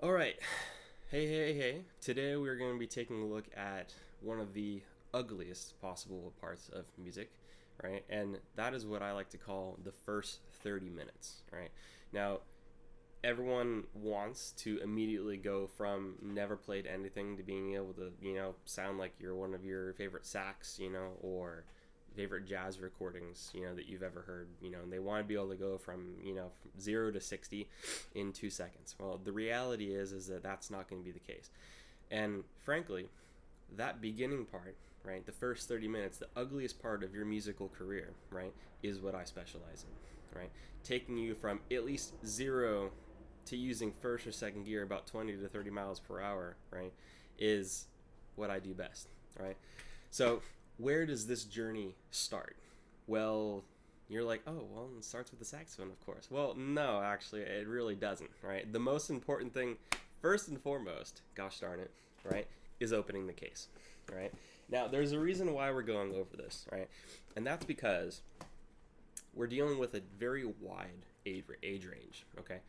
All right. Hey. Today we're going to be taking a look at one of the ugliest possible parts of music, right? And that is what I like to call the first 30 minutes, right? Now, everyone wants to immediately go from never played anything to being able to, sound like you're one of your favorite sax, or favorite jazz recordings, that you've ever heard, and they want to be able to go from 0 to 60 in 2 seconds. Well, the reality is that that's not going to be the case. And frankly, that beginning part, right, the first 30 minutes, the ugliest part of your musical career, right, is what I specialize in, right? Taking you from at least 0 to using first or second gear about 20 to 30 miles per hour, right, is what I do best, right? So, where does this journey start? Well, you're like, oh, well, it starts with the saxophone, of course. Well, no, actually, it really doesn't, right? The most important thing, first and foremost, gosh darn it, right, is opening the case, right? Now, there's a reason why we're going over this, right? And that's because we're dealing with a very wide age range, okay?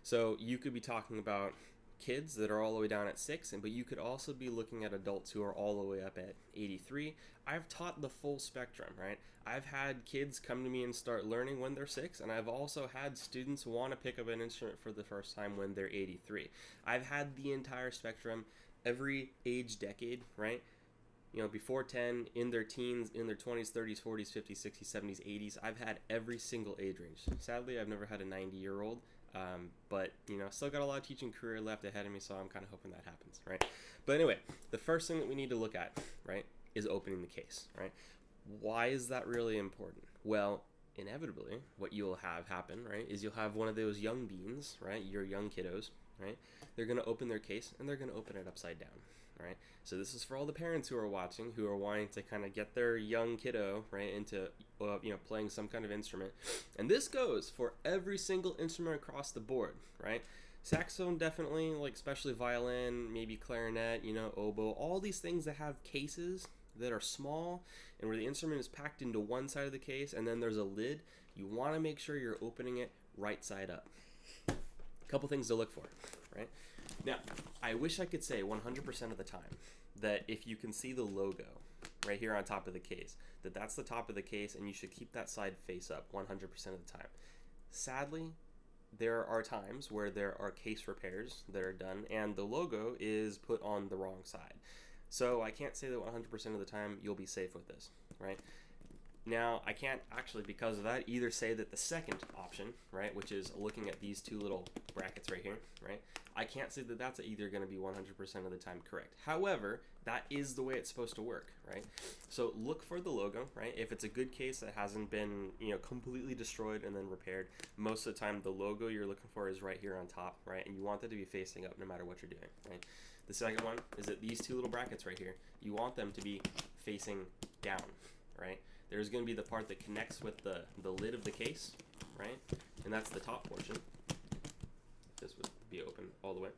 So you could be talking about kids that are all the way down at 6, but you could also be looking at adults who are all the way up at 83. I've taught the full spectrum, right? I've had kids come to me and start learning when they're 6, and I've also had students want to pick up an instrument for the first time when they're 83. I've had the entire spectrum, every age decade, right? Before 10, in their teens, in their 20s, 30s, 40s, 50s, 60s, 70s, 80s. I've had every single age range. Sadly, I've never had a 90-year-old, but, still got a lot of teaching career left ahead of me, so I'm kind of hoping that happens, right? But anyway, the first thing that we need to look at, right, is opening the case, right? Why is that really important? Well, inevitably, what you'll have happen, right, is you'll have one of those young beans, right, your young kiddos, right? They're going to open their case, and they're going to open it upside down, right? So this is for all the parents who are watching, who are wanting to kind of get their young kiddo, right, into playing some kind of instrument. And this goes for every single instrument across the board, right? Saxophone definitely, like especially violin, maybe clarinet, oboe, all these things that have cases that are small and where the instrument is packed into one side of the case and then there's a lid. You want to make sure you're opening it right side up. A couple things to look for, right? Now, I wish I could say 100% of the time that if you can see the logo right here on top of the case, that's the top of the case and you should keep that side face up 100% of the time. Sadly, there are times where there are case repairs that are done and the logo is put on the wrong side. So I can't say that 100% of the time you'll be safe with this, right? Now, I can't actually, because of that, either say that the second option, right, which is looking at these two little brackets right here, right, I can't say that that's either going to be 100% of the time correct. However, that is the way it's supposed to work, right? So look for the logo, right? If it's a good case that hasn't been, completely destroyed and then repaired, most of the time the logo you're looking for is right here on top, right? And you want that to be facing up no matter what you're doing, right? The second one is that these two little brackets right here, you want them to be facing down, right? There's going to be the part that connects with the lid of the case, right? And that's the top portion. This would be open all the way,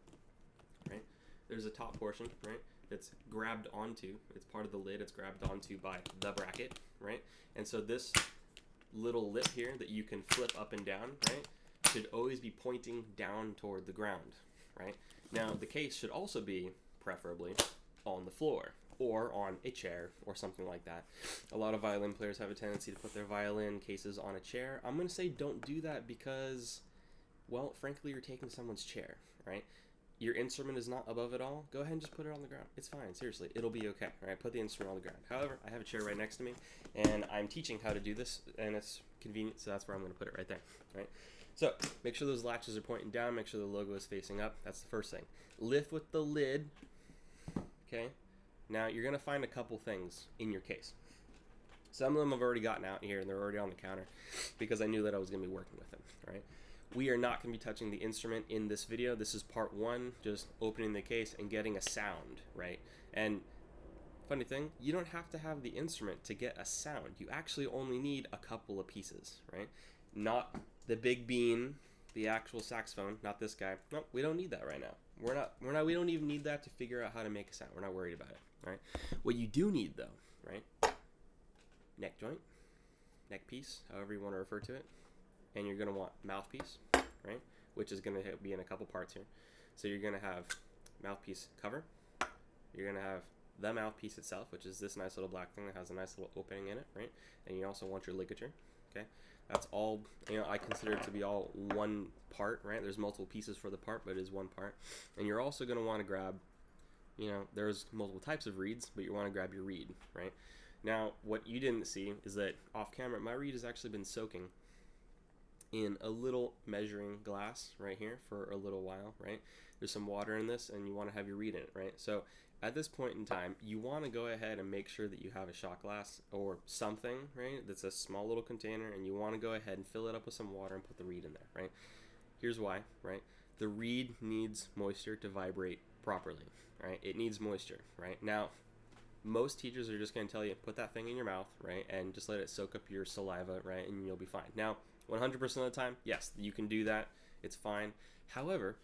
right? There's a top portion, right, that's grabbed onto. It's part of the lid. It's grabbed onto by the bracket, right? And so this little lip here that you can flip up and down, right, should always be pointing down toward the ground, right? Now, the case should also be, preferably, on the floor or on a chair or something like that. A lot of violin players have a tendency to put their violin cases on a chair. I'm going to say don't do that because, well, frankly, you're taking someone's chair, right? Your instrument is not above it all. Go ahead and just put it on the ground. It's fine, seriously. It'll be okay, right? Put the instrument on the ground. However, I have a chair right next to me, and I'm teaching how to do this, and it's convenient, so that's where I'm going to put it right there, right? So make sure those latches are pointing down. Make sure the logo is facing up. That's the first thing. Lift with the lid, okay? Now, you're going to find a couple things in your case. Some of them I've already gotten out here, and they're already on the counter because I knew that I was going to be working with them, right? We are not going to be touching the instrument in this video. This is part one, just opening the case and getting a sound, right? And funny thing, you don't have to have the instrument to get a sound. You actually only need a couple of pieces, right? Not the big bean, the actual saxophone, not this guy. No, we don't need that right now. We don't even need that to figure out how to make a sound. We're not worried about it, right? What you do need though, right? Neck joint, neck piece, however you want to refer to it. And you're going to want mouthpiece, right? Which is going to be in a couple parts here. So you're going to have mouthpiece cover. You're going to have the mouthpiece itself, which is this nice little black thing that has a nice little opening in it, right? And you also want your ligature, okay? That's all, I consider it to be all one part, right? There's multiple pieces for the part, but it is one part. And you're also going to want to grab, there's multiple types of reeds, but you want to grab your reed, right? Now, what you didn't see is that off camera, my reed has actually been soaking in a little measuring glass right here for a little while, right? There's some water in this, and you want to have your reed in it, right? So at this point in time, you want to go ahead and make sure that you have a shot glass or something, right, that's a small little container, and you want to go ahead and fill it up with some water and put the reed in there, right? Here's why, right? The reed needs moisture to vibrate properly, right? It needs moisture, right? Now, most teachers are just going to tell you, put that thing in your mouth, right, and just let it soak up your saliva, right, and you'll be fine. Now, 100% of the time, yes, you can do that. It's fine. However,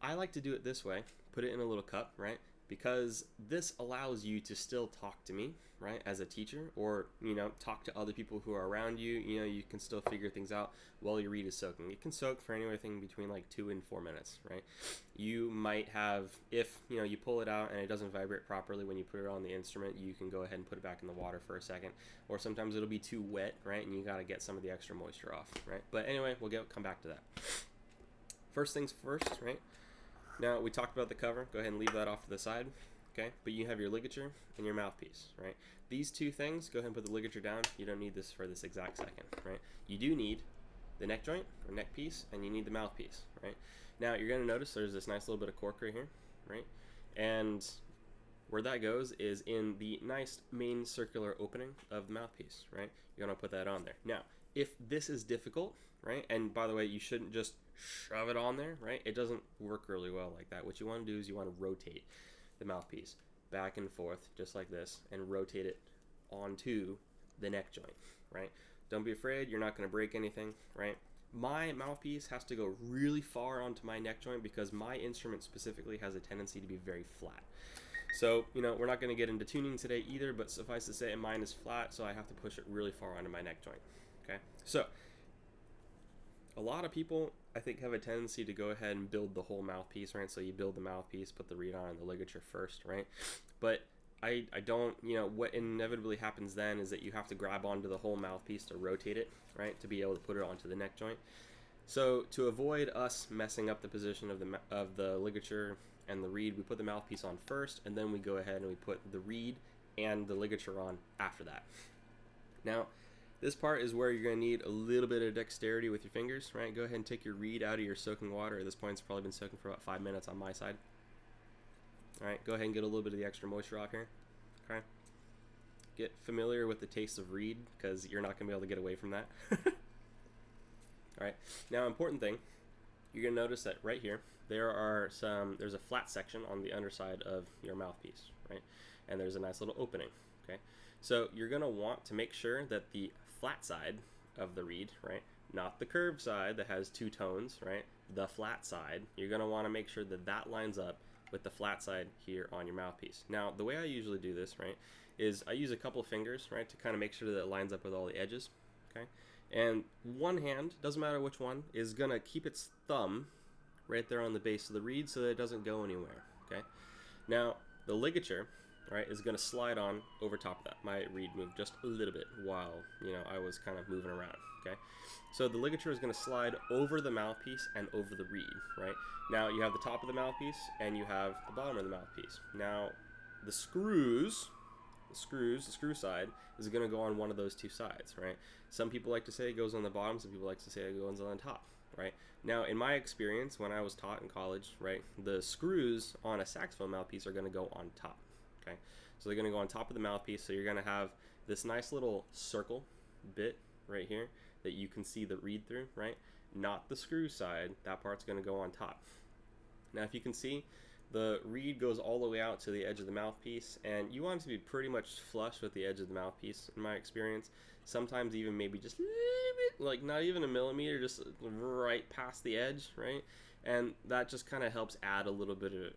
I like to do it this way. Put it in a little cup, right? Because this allows you to still talk to me, right, as a teacher, or, talk to other people who are around you. You can still figure things out while your reed is soaking. It can soak for anything between like 2 and 4 minutes, right? You might have, if, you pull it out and it doesn't vibrate properly when you put it on the instrument, you can go ahead and put it back in the water for a second. Or sometimes it'll be too wet, right, and you got to get some of the extra moisture off, right? But anyway, come back to that. First things first, right? Now, we talked about the cover. Go ahead and leave that off to the side, okay? But you have your ligature and your mouthpiece, right? These two things, go ahead and put the ligature down. You don't need this for this exact second, right? You do need the neck joint or neck piece, and you need the mouthpiece, right? Now, you're going to notice there's this nice little bit of cork right here, right? And where that goes is in the nice main circular opening of the mouthpiece, right? You're going to put that on there. Now, if this is difficult, right? And by the way, you shouldn't just shove it on there, right? It doesn't work really well like that. What you want to do is you want to rotate the mouthpiece back and forth just like this and rotate it onto the neck joint, right? Don't be afraid. You're not going to break anything, right? My mouthpiece has to go really far onto my neck joint because my instrument specifically has a tendency to be very flat. So, we're not going to get into tuning today either, but suffice to say mine is flat, so I have to push it really far onto my neck joint, okay? So, a lot of people, I think, have a tendency to go ahead and build the whole mouthpiece, right? So you build the mouthpiece, put the reed on and the ligature first, right? But I don't, what inevitably happens then is that you have to grab onto the whole mouthpiece to rotate it, right? To be able to put it onto the neck joint. So to avoid us messing up the position of the ligature and the reed, we put the mouthpiece on first, and then we go ahead and we put the reed and the ligature on after that. Now, this part is where you're going to need a little bit of dexterity with your fingers, right? Go ahead and take your reed out of your soaking water. At this point, it's probably been soaking for about 5 minutes on my side. All right, go ahead and get a little bit of the extra moisture off here, okay? Get familiar with the taste of reed because you're not going to be able to get away from that. All right, now important thing, you're going to notice that right here, there's a flat section on the underside of your mouthpiece, right? And there's a nice little opening, okay? So you're going to want to make sure that the flat side of the reed, right, not the curved side that has 2 tones, right, the flat side, you're going to want to make sure that that lines up with the flat side here on your mouthpiece. Now, the way I usually do this, right, is I use a couple of fingers, right, to kind of make sure that it lines up with all the edges, okay? And one hand, doesn't matter which one, is going to keep its thumb right there on the base of the reed so that it doesn't go anywhere, okay? Now, the ligature, right, is going to slide on over top of that. My reed moved just a little bit while, I was kind of moving around, okay? So the ligature is going to slide over the mouthpiece and over the reed, right? Now you have the top of the mouthpiece and you have the bottom of the mouthpiece. Now the screw side is going to go on one of those 2 sides, right? Some people like to say it goes on the bottom, some people like to say it goes on the top, right? Now, in my experience, when I was taught in college, right, the screws on a saxophone mouthpiece are going to go on top, okay? So they're going to go on top of the mouthpiece, so you're going to have this nice little circle bit right here that you can see the reed through, right? Not the screw side, that part's going to go on top. Now, if you can see, the reed goes all the way out to the edge of the mouthpiece, and you want it to be pretty much flush with the edge of the mouthpiece, in my experience. Sometimes even maybe just a little bit, like not even a millimeter, just right past the edge, right? And that just kind of helps add a little bit of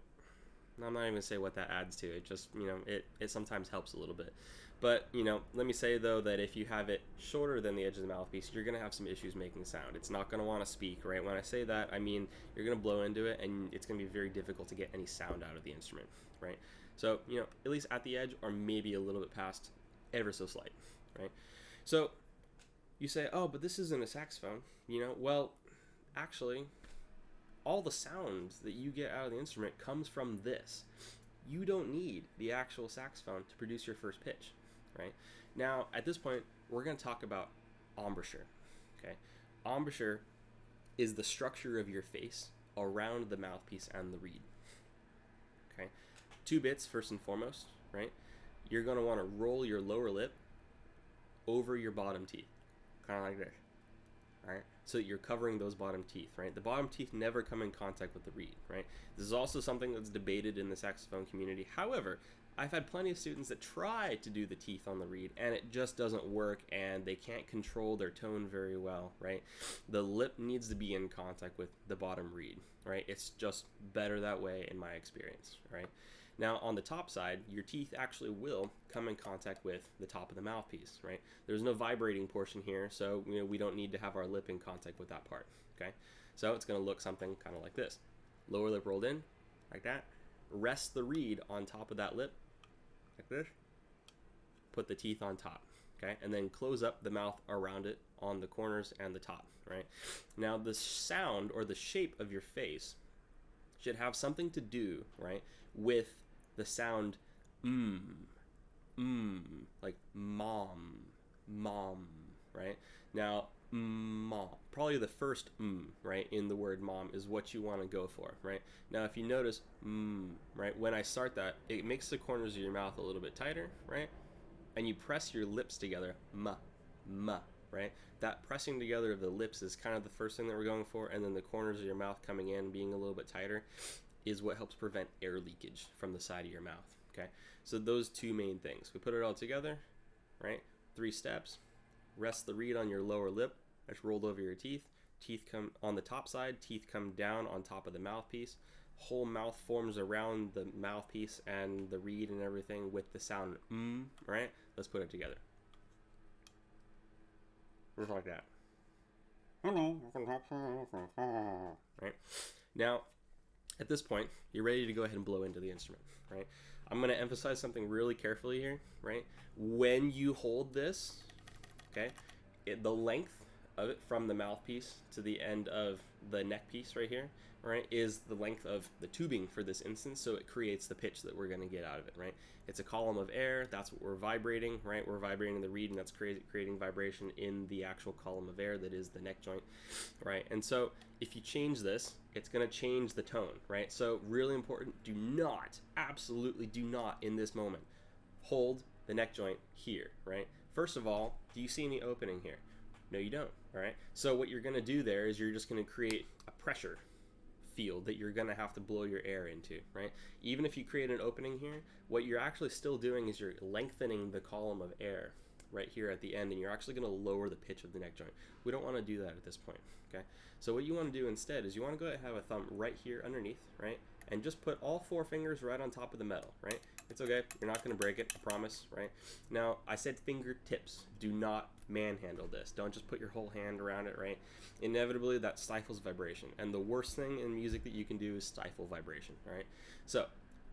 I'm not even gonna say what that adds to it. Just, it sometimes helps a little bit. But, let me say though that if you have it shorter than the edge of the mouthpiece, you're gonna have some issues making sound. It's not gonna want to speak, right? When I say that, I mean you're gonna blow into it, and it's gonna be very difficult to get any sound out of the instrument, right? So, at least at the edge, or maybe a little bit past, ever so slight, right? So you say, oh, but this isn't a saxophone, Well, actually, all the sounds that you get out of the instrument comes from this. You don't need the actual saxophone to produce your first pitch, right? Now, at this point, we're going to talk about embouchure, okay? Embouchure is the structure of your face around the mouthpiece and the reed, okay? 2 bits, first and foremost, right? You're going to want to roll your lower lip over your bottom teeth, kind of like this. Right? So you're covering those bottom teeth, right? The bottom teeth never come in contact with the reed, right? This is also something that's debated in the saxophone community. However, I've had plenty of students that try to do the teeth on the reed, and it just doesn't work, and they can't control their tone very well, right? The lip needs to be in contact with the bottom reed, right? It's just better that way in my experience, right? Now, on the top side, your teeth actually will come in contact with the top of the mouthpiece, right? There's no vibrating portion here, so we don't need to have our lip in contact with that part, okay? So it's going to look something kind of like this. Lower lip rolled in, like that. Rest the reed on top of that lip, like this. Put the teeth on top, okay? And then close up the mouth around it on the corners and the top, right? Now, the sound or the shape of your face should have something to do, right, with the sound like mom, right? Now, mom, probably the first right, in the word mom is what you want to go for, right? Now, if you notice, right, when I start that, it makes the corners of your mouth a little bit tighter, right? And you press your lips together, ma, right? That pressing together of the lips is kind of the first thing that we're going for, and then the corners of your mouth coming in, being a little bit tighter, is what helps prevent air leakage from the side of your mouth, okay? So those 2 main things. We put it all together, right? 3 steps. Rest the reed on your lower lip. That's rolled over your teeth. Teeth come on the top side. Teeth come down on top of the mouthpiece. Whole mouth forms around the mouthpiece and the reed and everything with the sound right? Let's put it together. Just like that. Right? Now, at this point, you're ready to go ahead and blow into the instrument, right? I'm going to emphasize something really carefully here, right? When you hold this, okay, the length of it from the mouthpiece to the end of the neck piece right here, right, is the length of the tubing for this instance, so it creates the pitch that we're going to get out of it, right? It's a column of air, that's what we're vibrating, right? We're vibrating the reed, and that's creating vibration in the actual column of air that is the neck joint, right? And so if you change this, it's going to change the tone, right? So really important, do not, absolutely do not in this moment hold the neck joint here, right? First of all, do you see any opening here? No, you don't, all right? So what you're going to do there is you're just going to create a pressure field that you're going to have to blow your air into, right? Even if you create an opening here, what you're actually still doing is you're lengthening the column of air right here at the end, and you're actually going to lower the pitch of the neck joint. We don't want to do that at this point, okay? So what you want to do instead is you want to go ahead and have a thumb right here underneath, right? And just put all 4 fingers right on top of the metal, right? It's okay, you're not going to break it, I promise, right? Now, I said fingertips. Do not manhandle this. Don't just put your whole hand around it, right? Inevitably, that stifles vibration. And the worst thing in music that you can do is stifle vibration, right? So,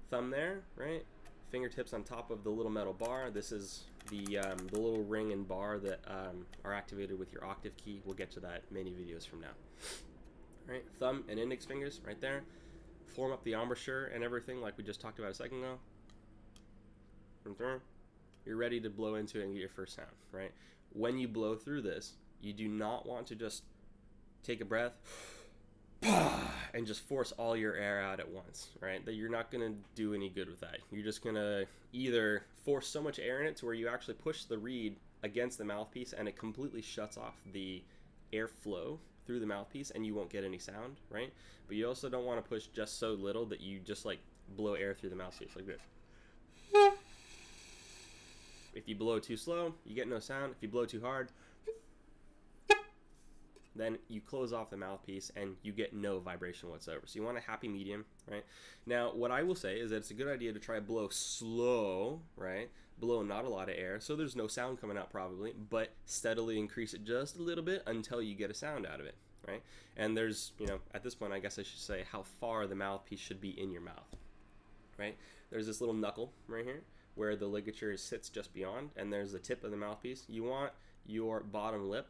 thumb there, right? Fingertips on top of the little metal bar. This is the little ring and bar that are activated with your octave key. We'll get to that many videos from now. All right, thumb and index fingers right there. Form up the embouchure and everything like we just talked about a second ago. You're ready to blow into it and get your first sound, right? When you blow through this, you do not want to just take a breath and just force all your air out at once, right? That you're not going to do any good with that. You're just going to either force so much air in it to where you actually push the reed against the mouthpiece and it completely shuts off the airflow through the mouthpiece and you won't get any sound, right? But you also don't want to push just so little that you just like blow air through the mouthpiece like this. If you blow too slow, you get no sound. If you blow too hard, then you close off the mouthpiece and you get no vibration whatsoever. So you want a happy medium, right? Now, what I will say is that it's a good idea to try blow slow, right? Blow not a lot of air, so there's no sound coming out probably, but steadily increase it just a little bit until you get a sound out of it, right? And there's, at this point, I guess I should say how far the mouthpiece should be in your mouth, right? There's this little knuckle right here where the ligature sits just beyond, and there's the tip of the mouthpiece. You want your bottom lip,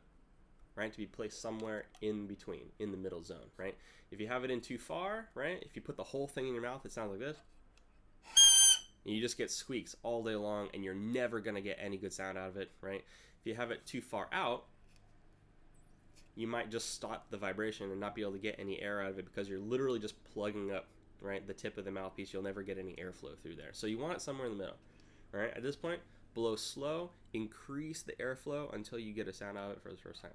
right, to be placed somewhere in between, in the middle zone, right? If you have it in too far, right, if you put the whole thing in your mouth, it sounds like this. And you just get squeaks all day long, and you're never going to get any good sound out of it, right? If you have it too far out, you might just stop the vibration and not be able to get any air out of it because you're literally just plugging up, right, the tip of the mouthpiece. You'll never get any airflow through there. So you want it somewhere in the middle, all right? At this point, blow slow, increase the airflow until you get a sound out of it for the first time.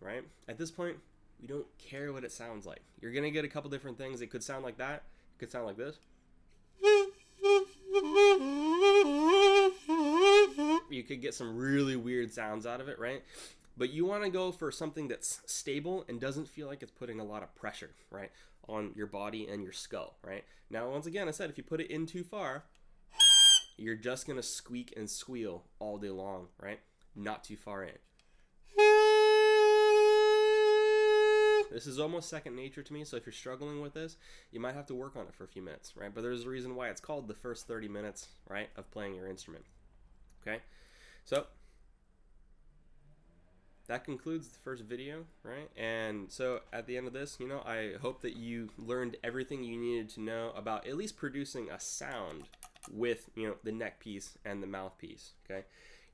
Right? At this point, we don't care what it sounds like. You're going to get a couple different things. It could sound like that. It could sound like this. You could get some really weird sounds out of it, right? But you want to go for something that's stable and doesn't feel like it's putting a lot of pressure, right, on your body and your skull, right? Now, once again, I said if you put it in too far, you're just going to squeak and squeal all day long, right? Not too far in. This is almost second nature to me, so if you're struggling with this, you might have to work on it for a few minutes, right? But there's a reason why it's called the first 30 minutes, right, of playing your instrument, okay? So that concludes the first video, right? And so at the end of this, I hope that you learned everything you needed to know about at least producing a sound with, the neck piece and the mouthpiece, okay?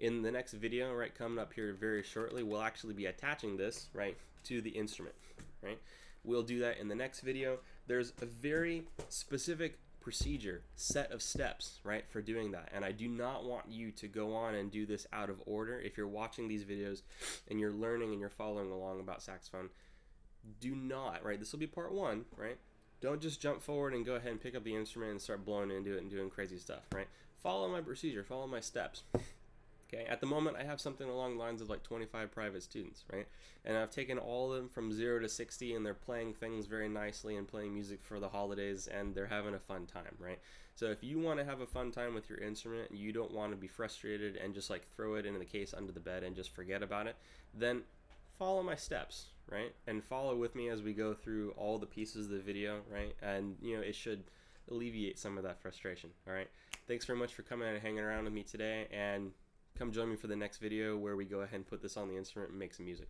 In the next video, right, coming up here very shortly, we'll actually be attaching this, right, to the instrument, right? We'll do that in the next video. There's a very specific procedure, set of steps, right, for doing that. And I do not want you to go on and do this out of order. If you're watching these videos and you're learning and you're following along about saxophone, do not, right, this will be part one, right? Don't just jump forward and go ahead and pick up the instrument and start blowing into it and doing crazy stuff, right? Follow my procedure, follow my steps. Okay, at the moment I have something along the lines of like 25 private students, right? And I've taken all of them from 0 to 60 and they're playing things very nicely and playing music for the holidays and they're having a fun time, right? So if you want to have a fun time with your instrument and you don't want to be frustrated and just like throw it into the case under the bed and just forget about it, then follow my steps, right? And follow with me as we go through all the pieces of the video, right? And it should alleviate some of that frustration, all right? Thanks very much for coming and hanging around with me today, and come join me for the next video where we go ahead and put this on the instrument and make some music.